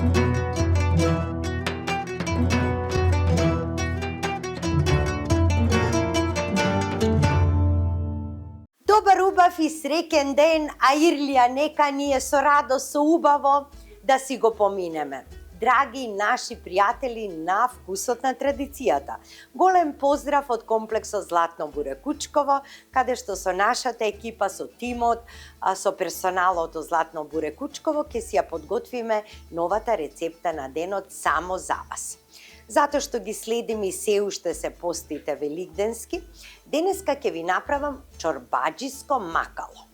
Добар, убав и среќен ден, а Ирлија нека ни е со радост, со убаво да си го поминеме. Драги наши пријатели на вкусот на традицијата. Голем поздрав од комплексот Златно буре Кучково, каде што со нашата екипа, со тимот, со персоналот од Златно буре Кучково ќе си ја подготвиме новата рецепта на денот само за вас. Затоа што ги следим и се уште се постите великденски, денеска ќе ви направам чорбаџиско макало.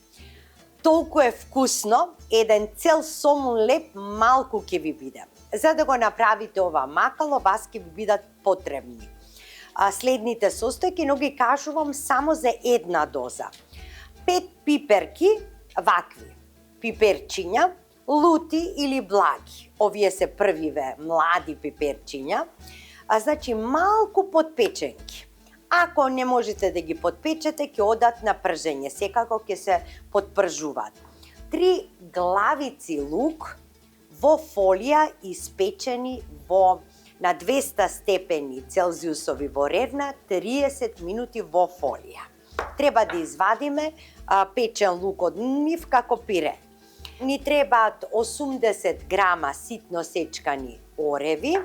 Толку е вкусно, еден цел сомун леп малку ќе ви биде. За да го направите ова макало, вас ќе ви бидат потребни следните состојки, но ги кажувам само за една доза. 5 пиперки, вакви, пиперчиња, лути или благи. Овие се првиве млади пиперчиња, значи малку подпеченки. Ако не можете да ги подпечете, ќе одат на пржење, секако ќе се подпржуваат. 3 главици лук во фолија испечени на 200 степени Целзиусови во ревна 30 минути во фолија. Треба да извадиме печен лук од нив како пире. Ни требаат 80 грама ситно сечкани ореви,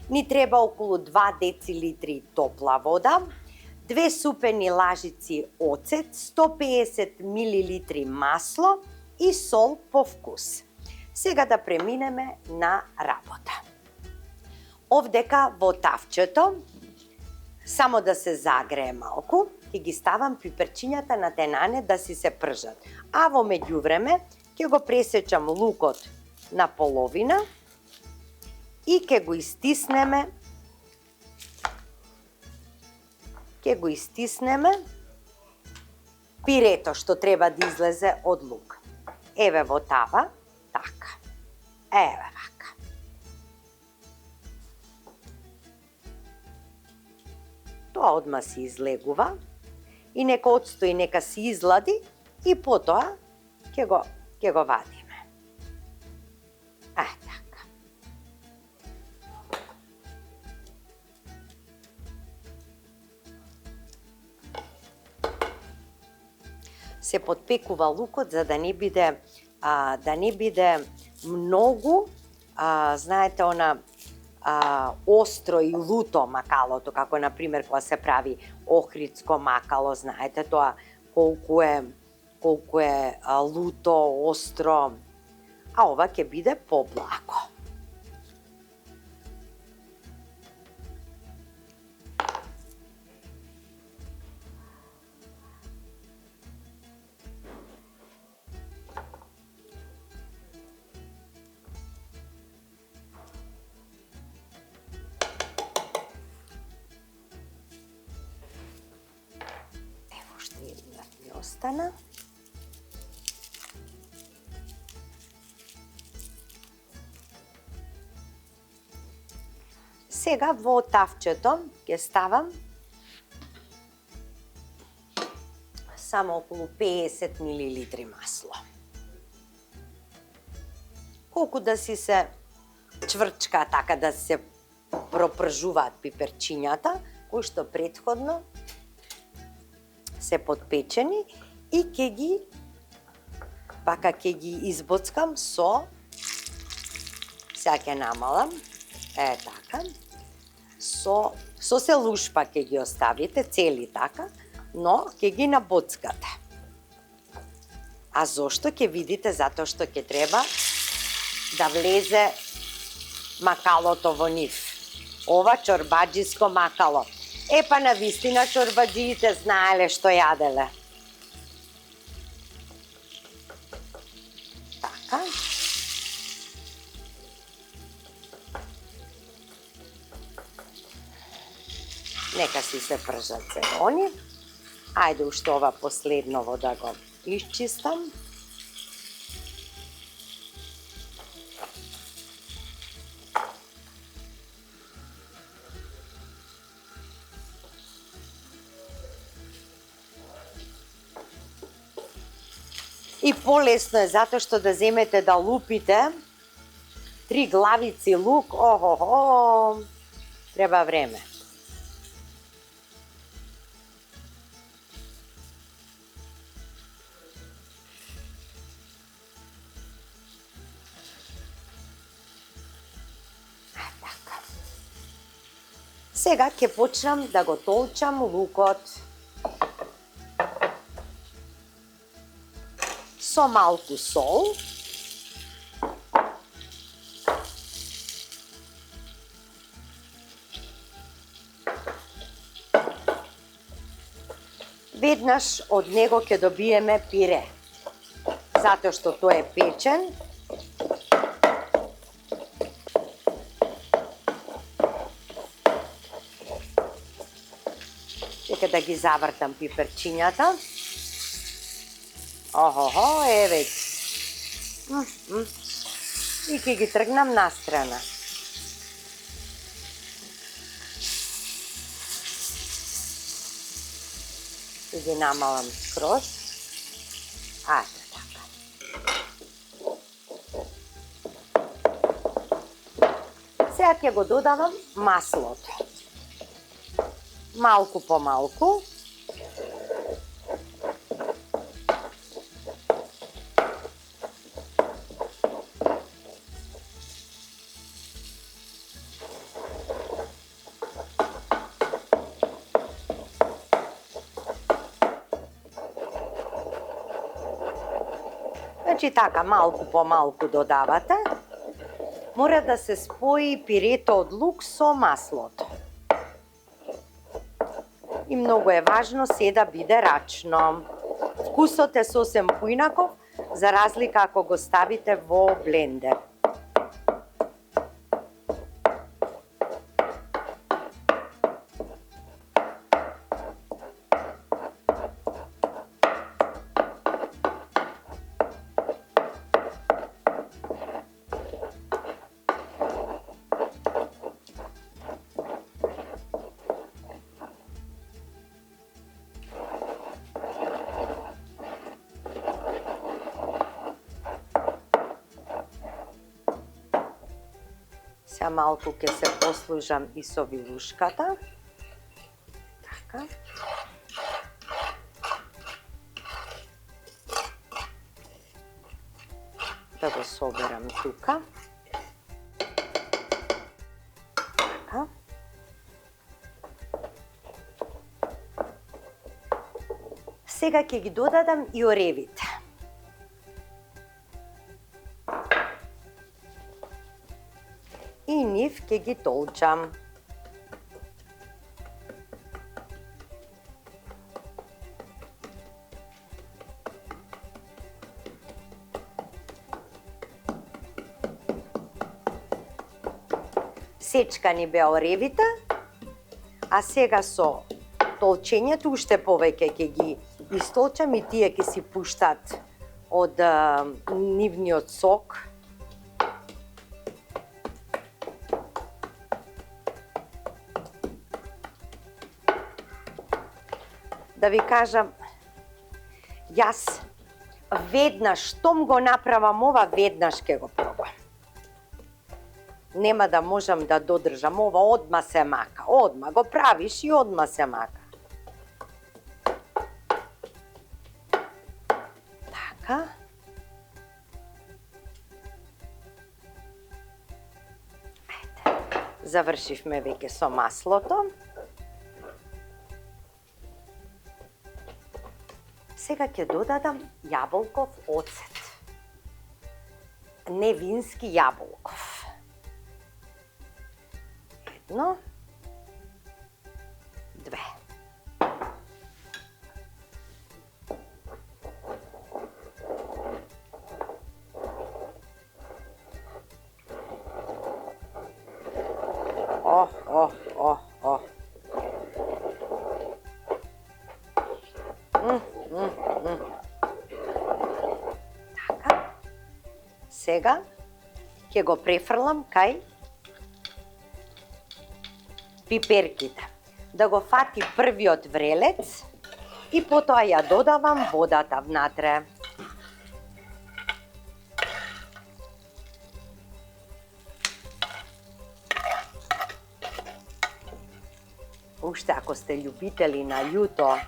ни треба околу 2 децилитри топла вода, 2 супени лажици оцет, 150 милилитри масло и сол по вкус. Сега да преминеме на работа. Овдека во тавчето, само да се загрее малку, ќе ги ставам пиперчињата на тенане да си се пржат. А во меѓувреме ќе го пресечам лукот на половина и ќе го истиснеме. Пирето што треба да излезе од лук. Еве во тава, така. Еве вака. Тоа одма се излегува и нека одстои, нека се излади и потоа ќе го вадиме. Така. Се подпекува лукот за да не биде многу, знаете, остро и луто макалото, како на пример кога се прави охридско макало, знаете тоа колку е луто, остро, а ова ќе биде поблаго. Остана. Сега во тавчето ќе ставам само околу 50 милилитри масло. Колку да си се чврчка, така да се пропржуваат пиперчињата, кои што претходно се подпечени и ќе ги избоцкам со, сега ќе намалам, така, со се лушпа ќе ги оставите, цели така, но ќе ги набоцкате. А зошто ќе видите? Затоа што ќе треба да влезе макалото во нив. Ова чорбаџиско макало. Епа на вистина чорбаџиите знаеле што јаделе. Така. Нека си се пржат се они. Ајде уште ова последново да го исчистам. И полесно е затоа што да земете да лупите, 3 главици лук, охо, треба време. Сега ќе почнам да го толчам лукот со малку сол, веднаш од него ќе добиеме пире, затоа што тој е печен. Дека да ги завртам пиперчињата. Охо, еве. И ќе ги тргнам настрана. И ги намалам скроз. Ајде така. Сега ќе го додавам маслото. Малку по малку. Значи така, малку по малку додавате. Мора да се спои пирето од лук со маслото. И многу е важно се да биде рачно. Вкусот е сосем поинаков, за разлика ако го ставите во блендер. Сега малку ќе се послужам и со вилушката. Така. Да го соберам тука. Така. Сега ќе ги додадам и оревите. И нив ќе ги толчам. Сечкани беа оревите, а сега со толчењето уште повеќе ќе ги истолчам и тие ќе си пуштат од нивниот сок. Да ви кажам, јас веднаш, штом го направам ова, веднаш ќе го пробам. Нема да можам да додржам ова, одма се мака, одма го правиш и одма се мака. Така. Ајде, завршивме веќе со маслото. Сега ќе додадам јаболков оцет. Не вински јаболков. Едно. Две. Така. Сега ќе го префрлам кај пиперките. Да го фати првиот врелец и потоа ја додавам водата внатре. уште ако сте љубители на љуто.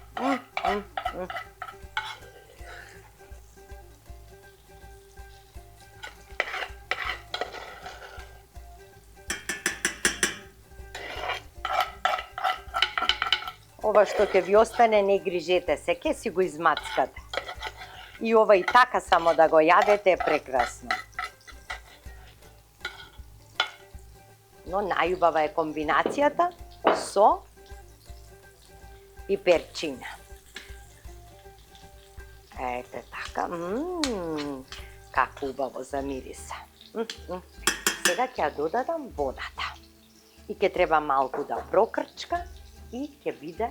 Ова што ќе ви остане, не грижете се, ќе си го измацкате. И ова и така само да го јадете е прекрасно. Но најубава е комбинацијата со пиперчиња. Ете така. Како убаво замириса. Сега ќе ја додадам водата. И ќе треба малку да прокрчка и ќе биде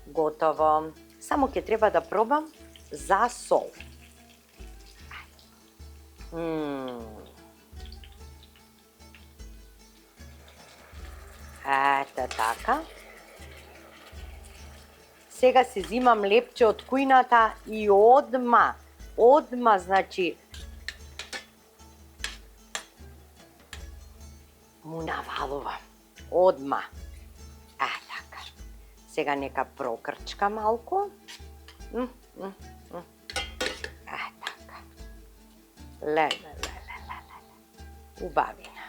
готово. Само ќе треба да пробам за сол. Ете така. Сега си зимам лепче од кујната и одма, значи, му навалувам. Одма. Така. Сега нека прокрчка малку. Така. Убавина.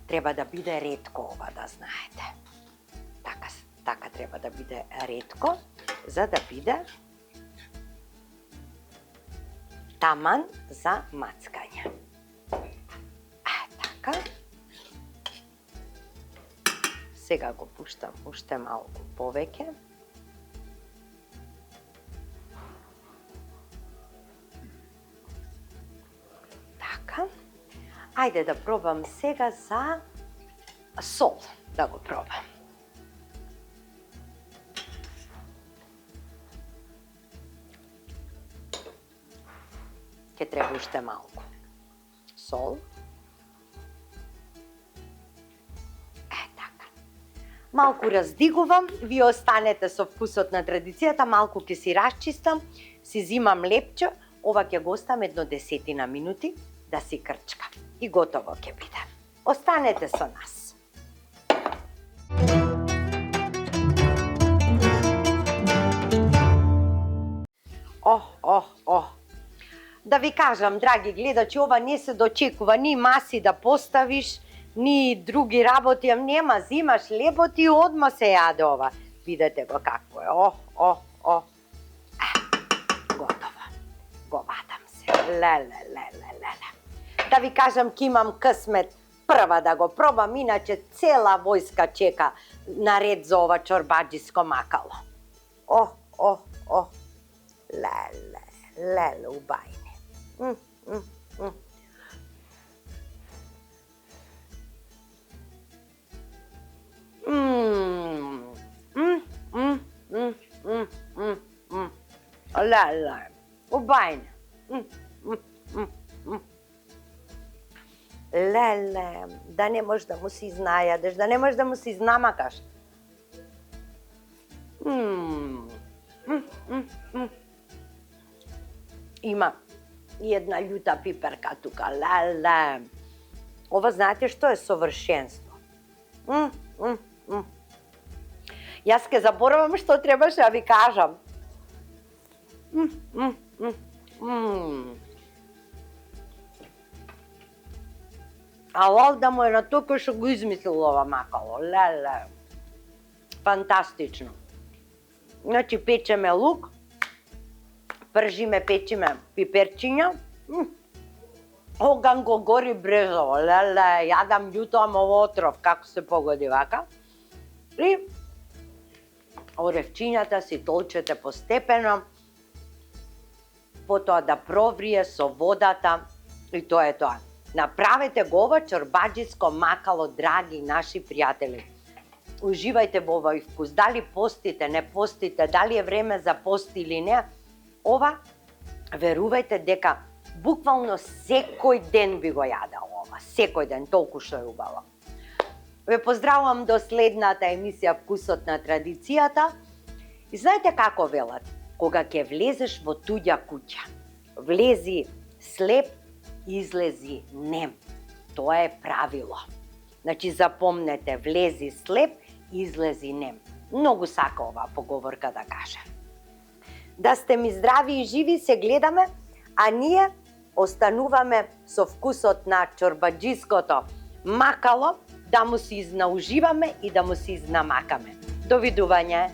Треба да биде ретко ова, да знаете. Така треба да биде ретко, за да биде таман за мацкање. Така. Сега го пуштам уште малку повеќе. Така. Ајде да пробам сега за сол, да го пробам. Ке треба уште малку сол. Така. Малку раздигувам, вие останете со вкусот на традицијата, малку ќе си расчистам, си зимам лепче, ова ќе го оставам едно 10 минути да си крчка. И готово ќе биде. Останете со нас. Да ви кажам, драги гледачи, ова не се дочекува, ни маси да поставиш, ни други работи, нема, зимаш леботи и одма се јаде ова. Видете го какво е, готово, го вадам се, Да ви кажам, ке имам късмет прва да го пробам, иначе цела војска чека наред за ова чорбаџиско макало. Убајни. Убајни. Да не можеш да му се изнајадеш, да не можеш да му се изнамакаш. Има и една љута пиперка тука, Ова знаете што е совршенство. Јас ке заборавам што требаше да ви кажам. Алал да му е на тој кој што го измислил ова макало, Фантастично. Значи печеме лук, пржиме, печиме пиперчиња, оган го гори брезово, јадам љуто, ама отров, како се погоди вака. И оревчињата си толчете постепено, потоа да проврие со водата и тоа е тоа. Направете го ова чорбаџиско макало, драги наши пријатели. Уживајте во овој вкус, дали постите, не постите, дали е време за пост или не, ова, верувајте дека буквално секој ден би го јадел ова, секој ден, толку што е убаво. Ве поздравувам до следната емисија Вкусот на традицијата. И знаете како велат? Кога ќе влезеш во туѓа куќа, влези слеп, излези нем. Тоа е правило. Значи запомнете, влези слеп, излези нем. Многу сака оваа поговорка да каже. Да сте ми здрави и живи, се гледаме, а ние остануваме со вкусот на чорбаджиското макало, да му се изнауживаме и да му се изнамакаме. Довидување!